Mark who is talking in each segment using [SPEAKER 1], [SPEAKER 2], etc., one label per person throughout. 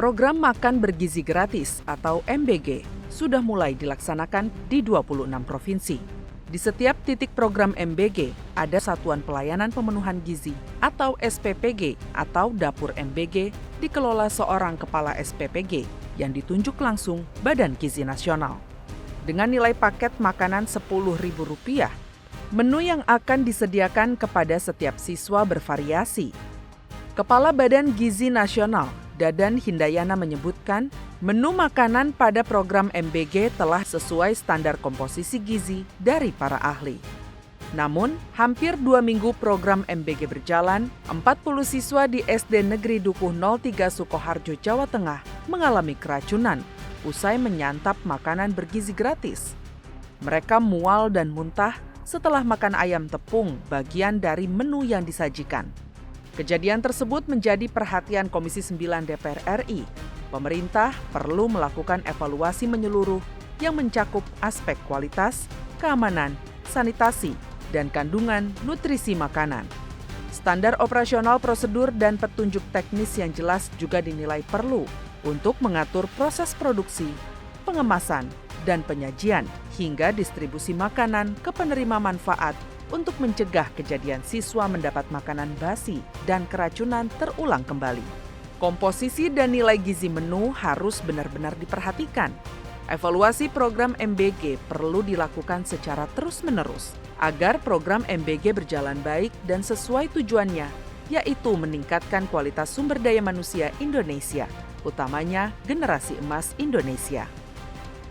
[SPEAKER 1] Program Makan Bergizi Gratis atau MBG sudah mulai dilaksanakan di 26 provinsi. Di setiap titik program MBG ada Satuan Pelayanan Pemenuhan Gizi atau SPPG atau Dapur MBG dikelola seorang kepala SPPG yang ditunjuk langsung Badan Gizi Nasional. Dengan nilai paket makanan Rp10.000, menu yang akan disediakan kepada setiap siswa bervariasi. Kepala Badan Gizi Nasional, Dadan Hindayana menyebutkan, menu makanan pada program MBG telah sesuai standar komposisi gizi dari para ahli. Namun, hampir 2 minggu program MBG berjalan, 40 siswa di SD Negeri Dukuh 03 Sukoharjo, Jawa Tengah mengalami keracunan usai menyantap makanan bergizi gratis. Mereka mual dan muntah setelah makan ayam tepung, bagian dari menu yang disajikan. Kejadian tersebut menjadi perhatian Komisi 9 DPR RI. Pemerintah perlu melakukan evaluasi menyeluruh yang mencakup aspek kualitas, keamanan, sanitasi, dan kandungan nutrisi makanan. Standar operasional prosedur dan petunjuk teknis yang jelas juga dinilai perlu untuk mengatur proses produksi, pengemasan, dan penyajian hingga distribusi makanan ke penerima manfaat untuk mencegah kejadian siswa mendapat makanan basi dan keracunan terulang kembali. Komposisi dan nilai gizi menu harus benar-benar diperhatikan. Evaluasi program MBG perlu dilakukan secara terus-menerus agar program MBG berjalan baik dan sesuai tujuannya, yaitu meningkatkan kualitas sumber daya manusia Indonesia, utamanya generasi emas Indonesia.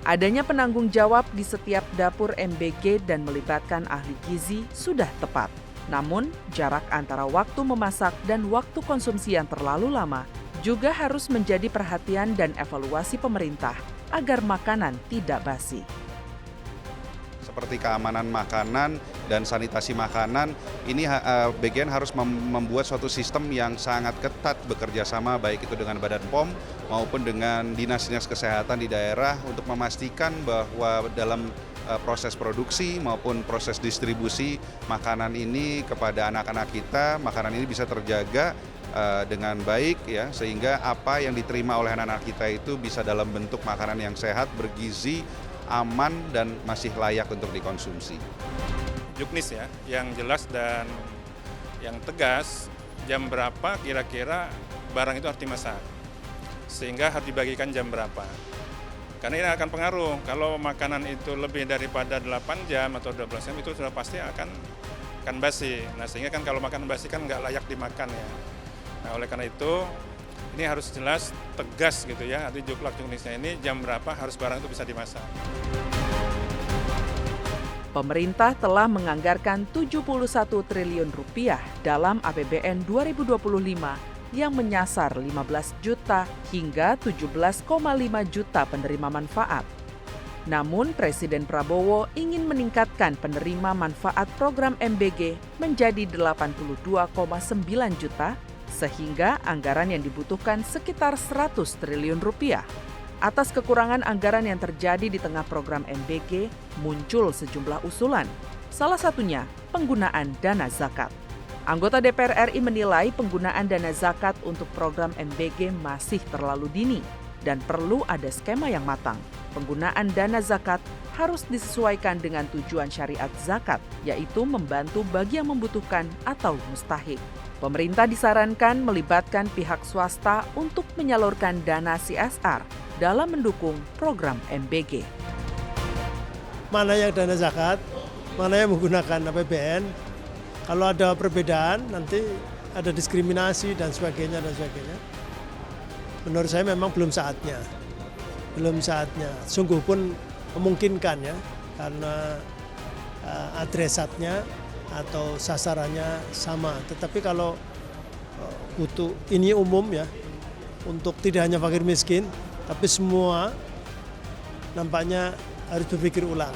[SPEAKER 1] Adanya penanggung jawab di setiap dapur MBG dan melibatkan ahli gizi sudah tepat. Namun, jarak antara waktu memasak dan waktu konsumsi yang terlalu lama juga harus menjadi perhatian dan evaluasi pemerintah agar makanan tidak basi.
[SPEAKER 2] Seperti keamanan makanan dan sanitasi makanan, ini BGN harus membuat suatu sistem yang sangat ketat bekerja sama baik itu dengan Badan POM maupun dengan dinas-dinas kesehatan di daerah untuk memastikan bahwa dalam proses produksi maupun proses distribusi makanan ini kepada anak-anak kita, makanan ini bisa terjaga dengan baik ya, sehingga apa yang diterima oleh anak-anak kita itu bisa dalam bentuk makanan yang sehat, bergizi, aman, dan masih layak untuk dikonsumsi.
[SPEAKER 3] Juknis ya, yang jelas dan yang tegas jam berapa kira-kira barang itu harus dimasak. Sehingga harus dibagikan jam berapa. Karena ini akan pengaruh, kalau makanan itu lebih daripada 8 jam atau 12 jam itu sudah pasti akan basi. Nah sehingga kan kalau makan basi kan nggak layak dimakan ya. Nah oleh karena itu ini harus jelas, tegas gitu ya, arti juknisnya ini jam berapa harus barang itu bisa dimasak.
[SPEAKER 1] Pemerintah telah menganggarkan Rp71 triliun dalam APBN 2025 yang menyasar 15 juta hingga 17,5 juta penerima manfaat. Namun Presiden Prabowo ingin meningkatkan penerima manfaat program MBG menjadi 82,9 juta sehingga anggaran yang dibutuhkan sekitar Rp100 triliun. Atas kekurangan anggaran yang terjadi di tengah program MBG, muncul sejumlah usulan. Salah satunya penggunaan dana zakat. Anggota DPR RI menilai penggunaan dana zakat untuk program MBG masih terlalu dini dan perlu ada skema yang matang. Penggunaan dana zakat harus disesuaikan dengan tujuan syariat zakat, yaitu membantu bagi yang membutuhkan atau mustahik. Pemerintah disarankan melibatkan pihak swasta untuk menyalurkan dana CSR dalam mendukung program MBG.
[SPEAKER 4] Mana yang dana zakat, mana yang menggunakan APBN. Kalau ada perbedaan, nanti ada diskriminasi dan sebagainya. Menurut saya memang belum saatnya. Sungguh pun memungkinkan ya, karena adresatnya atau sasarannya sama. Tetapi kalau butuh, ini umum ya, untuk tidak hanya fakir miskin, tapi semua nampaknya harus berpikir ulang.